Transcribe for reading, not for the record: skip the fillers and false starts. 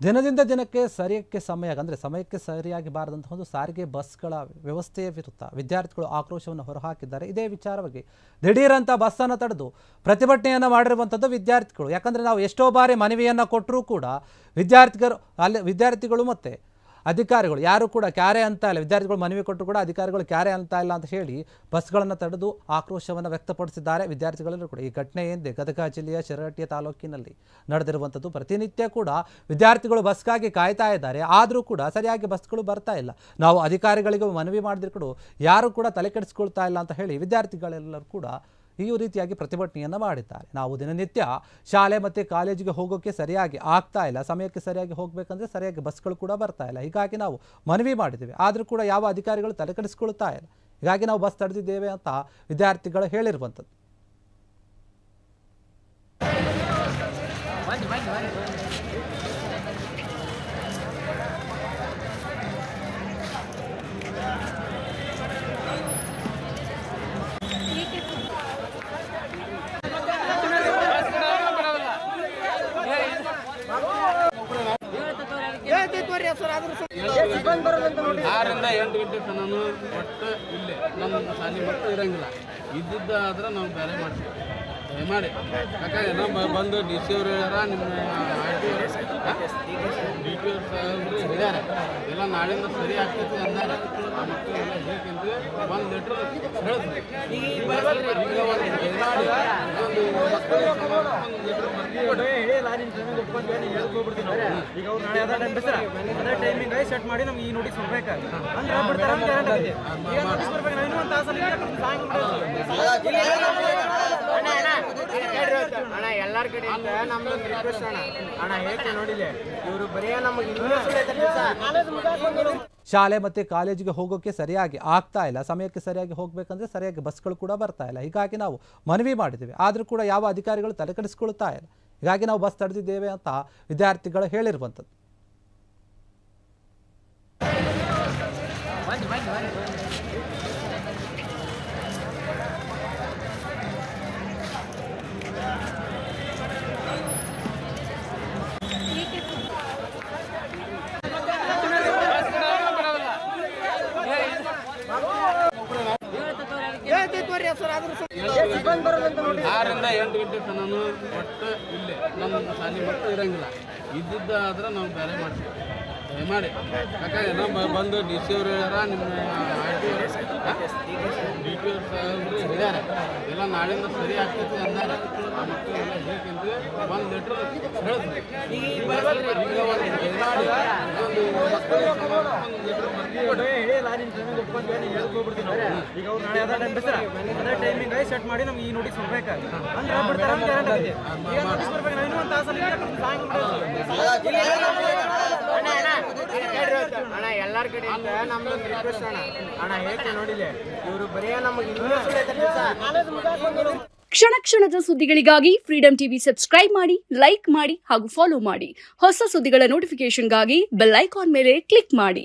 ದಿನದಿಂದ ದಿನಕ್ಕೆ ಸರಿಯಕ್ಕೆ ಸಮಯಕ್ಕೆ ಸರಿಯಾಗಿ ಬಾರದಂತಹ ಒಂದು ಸಾರಿಗೆ ಬಸ್ಗಳ ವ್ಯವಸ್ಥೆಯ ವಿರುದ್ಧ ವಿದ್ಯಾರ್ಥಿಗಳು ಆಕ್ರೋಶವನ್ನು ಹೊರಹಾಕಿದ್ದಾರೆ. ಇದೇ ವಿಚಾರವಾಗಿ ದಿಢೀರಂತ ಬಸ್ ಅನ್ನು ತಡೆದು ಪ್ರತಿಭಟನೆಯನ್ನು ಮಾಡಿರುವಂಥದ್ದು ವಿದ್ಯಾರ್ಥಿಗಳು. ಯಾಕಂದರೆ ನಾವು ಎಷ್ಟೋ ಬಾರಿ ಮನವಿಯನ್ನು ಕೊಟ್ಟರೂ ಕೂಡ ವಿದ್ಯಾರ್ಥಿಗಳು ಮತ್ತು ಅಧಿಕಾರಿಗಳು ಯಾರು ಕೂಡ ಕ್ಯಾರೆ ಅಂತ ಇಲ್ಲ. ವಿದ್ಯಾರ್ಥಿಗಳು ಮನವಿ ಕೊಟ್ಟರು ಕೂಡ ಅಧಿಕಾರಿಗಳು ಕ್ಯಾರೆ ಅಂತ ಇಲ್ಲ ಅಂತ ಹೇಳಿ ಬಸ್ಗಳನ್ನು ತಡೆದು ಆಕ್ರೋಶವನ್ನು ವ್ಯಕ್ತಪಡಿಸಿದ್ದಾರೆ ವಿದ್ಯಾರ್ಥಿಗಳೆಲ್ಲರೂ ಕೂಡ. ಈ ಘಟನೆ ಏನಿದೆ ಗದಗ ಜಿಲ್ಲೆಯ ಶಿರಹಟ್ಟಿ ತಾಲೂಕಿನಲ್ಲಿ ನಡೆದಿರುವಂಥದ್ದು. ಪ್ರತಿನಿತ್ಯ ಕೂಡ ವಿದ್ಯಾರ್ಥಿಗಳು ಬಸ್ಗಾಗಿ ಕಾಯ್ತಾ ಇದ್ದಾರೆ, ಆದರೂ ಕೂಡ ಸರಿಯಾಗಿ ಬಸ್ಗಳು ಬರ್ತಾ ಇಲ್ಲ. ನಾವು ಅಧಿಕಾರಿಗಳಿಗೆ ಮನವಿ ಮಾಡಿದ್ರು ಕೂಡ ಯಾರು ಕೂಡ ತಲೆ ಕೆಡಿಸ್ಕೊಳ್ತಾ ಇಲ್ಲ ಅಂತ ಹೇಳಿ ವಿದ್ಯಾರ್ಥಿಗಳೆಲ್ಲರೂ ಕೂಡ ಈ ರೀತಿಯಾಗಿ ಪ್ರತಿಭಟನೆಯನ್ನು ಮಾಡಿದ್ದಾರೆ. ನಾವು ದಿನನಿತ್ಯ ಶಾಲೆ ಮತ್ತು ಕಾಲೇಜಿಗೆ ಹೋಗೋಕ್ಕೆ ಸರಿಯಾಗಿ ಆಗ್ತಾ ಇಲ್ಲ, ಸಮಯಕ್ಕೆ ಸರಿಯಾಗಿ ಹೋಗಬೇಕಂದ್ರೆ ಸರಿಯಾಗಿ ಬಸ್ಗಳು ಕೂಡ ಬರ್ತಾ ಇಲ್ಲ. ಹೀಗಾಗಿ ನಾವು ಮನವಿ ಮಾಡಿದ್ದೇವೆ, ಆದರೂ ಕೂಡ ಯಾವ ಅಧಿಕಾರಿಗಳು ತಲೆ ಕೆಡಿಸ್ಕೊಳ್ತಾ ಇಲ್ಲ. ಹೀಗಾಗಿ ನಾವು ಬಸ್ ತಡೆದಿದ್ದೇವೆ ಅಂತ ವಿದ್ಯಾರ್ಥಿಗಳು ಹೇಳಿರುವಂಥದ್ದು. ಆರರಿಂದ 8 ಗಂಟೆ ತನಕ ಒಟ್ಟು ಇಲ್ಲೇ ನಮ್ಮ ಶಾಲೆ ಮಕ್ಕಳು ಇರಂಗಿಲ್ಲ. ಇದ್ದಿದ್ದಾದ್ರೆ ನಾವು ಬೇರೆ ಮಾಡ್ತೀವಿ ಮಾಡಿ. ಯಾಕಂದ್ರೆ ನಾವು ಬಂದು ಡಿ ಸಿ ಅವರು ಹೇಳ್ಯಾರ, ನಿಮ್ಮ ಡಿ ಟಿ ಅವರು ಹೇಳ್ಯಾರ, ಎಲ್ಲ ನಾಳಿಂದ ಸರಿ ಆಗ್ತೈತಿ ಅಂದಾರೆ. ಆ ಮಕ್ಕಳು ಎಲ್ಲ ಹೇಗೆಂದ್ರೆ 1 ಲೀಟ್ರ್ ಹೇಳಿದ್ವಿ. ಈಗ ಅವ್ರು ನಾಳೆ ಅದ ಬಿಡ್ತಾರ ಅದೇ ಟೈಮಿಂಗ್ ಸೆಟ್ ಮಾಡಿ ನಮ್ಗೆ ಈ ನೋಟಿಸ್ ಕೊಡ್ಬೇಕಾಗಿ ಅಣ್ಣ ಎಲ್ಲಾರ ಕಡೆ ನಮ್ದೊಂದು ರಿಕ್ವೆಸ್ಟ್ ಅಣ್ಣ ಹೇಳ್ತೇನೆ ನೋಡಿಲ್ಲ ಇವರು ಬರೀ ನಮಗೆ ಶಾಲೆ ಮತ್ತು ಕಾಲೇಜಿಗೆ ಹೋಗೋಕ್ಕೆ ಸರಿಯಾಗಿ ಆಗ್ತಾ ಇಲ್ಲ, ಸಮಯಕ್ಕೆ ಸರಿಯಾಗಿ ಹೋಗಬೇಕಂದ್ರೆ ಸರಿಯಾಗಿ ಬಸ್ಗಳು ಕೂಡ ಬರ್ತಾ ಇಲ್ಲ. ಹೀಗಾಗಿ ನಾವು ಮನವಿ ಮಾಡಿದ್ದೇವೆ, ಆದರೂ ಕೂಡ ಯಾವ ಅಧಿಕಾರಿಗಳು ತಲೆ ಕೆಡಿಸ್ಕೊಳ್ತಾ ಇಲ್ಲ. ಹೀಗಾಗಿ ನಾವು ಬಸ್ ತಡೆದಿದ್ದೇವೆ ಅಂತ ವಿದ್ಯಾರ್ಥಿಗಳು ಹೇಳಿರುವಂಥದ್ದು. ಆರರಿಂದ 8 ಗಂಟೆ ತನಕ ಒಟ್ಟು ಇಲ್ಲೇ ನಮ್ಮ ಶಾಲೆ ಮಕ್ಕಳು ಇರಂಗಿಲ್ಲ. ಇದ್ದಿದ್ದಾದ್ರೆ ನಾವು ಬೇರೆ ಮಾಡ್ತೀವಿ ಮಾಡಿ. ಯಾಕಂದ್ರೆ ನಾವು ಬಂದು ಡಿ ಸಿ ಅವರು ಹೇಳ್ಯಾರ, ನಿಮ್ಮ ಡಿ ಟಿ ಅವರು ಹೇಳ್ಯಾರ, ಎಲ್ಲ ನಾಳಿಂದ ಸರಿ ಆಗ್ತೈತಿ ಅಂದಾರೆ. ಆ ಮಕ್ಕಳು ಎಲ್ಲ ಹೇಗೆಂದ್ರೆ 1 ಲೀಟ್ರ್ ಹೇಳಿದ್ವಿ. ಈಗ ಅವ್ರು ನಾಳೆ ಅದ ಬಿಡ್ತಾರ ಅದೇ ಟೈಮಿಂಗ್ ಸೆಟ್ ಮಾಡಿ ನಮ್ಗೆ ಈ ನೋಟಿಸ್ ಕೊಡ್ಬೇಕಾಗಿ ಅಣ್ಣ ಎಲ್ಲಾರ ಕಡೆ ನಮ್ದೊಂದು ರಿಕ್ವೆಸ್ಟ್ ಅಣ್ಣ ಹೇಳ್ತೇನೆ ನೋಡಿಲ್ಲ ಇವರು ಬರೀ ನಮಗೆ ಕ್ಷಣ ಕ್ಷಣದ ಸುದ್ದಿಗಳಿಗಾಗಿ ಫ್ರೀಡಂ ಟಿವಿ ಸಬ್ಸ್ಕ್ರೈಬ್ ಮಾಡಿ, ಲೈಕ್ ಮಾಡಿ ಹಾಗೂ ಫಾಲೋ ಮಾಡಿ. ಹೊಸ ಸುದ್ದಿಗಳ ನೋಟಿಫಿಕೇಶನ್ಗಾಗಿ ಬೆಲ್ ಐಕಾನ್ ಮೇಲೆ ಕ್ಲಿಕ್ ಮಾಡಿ.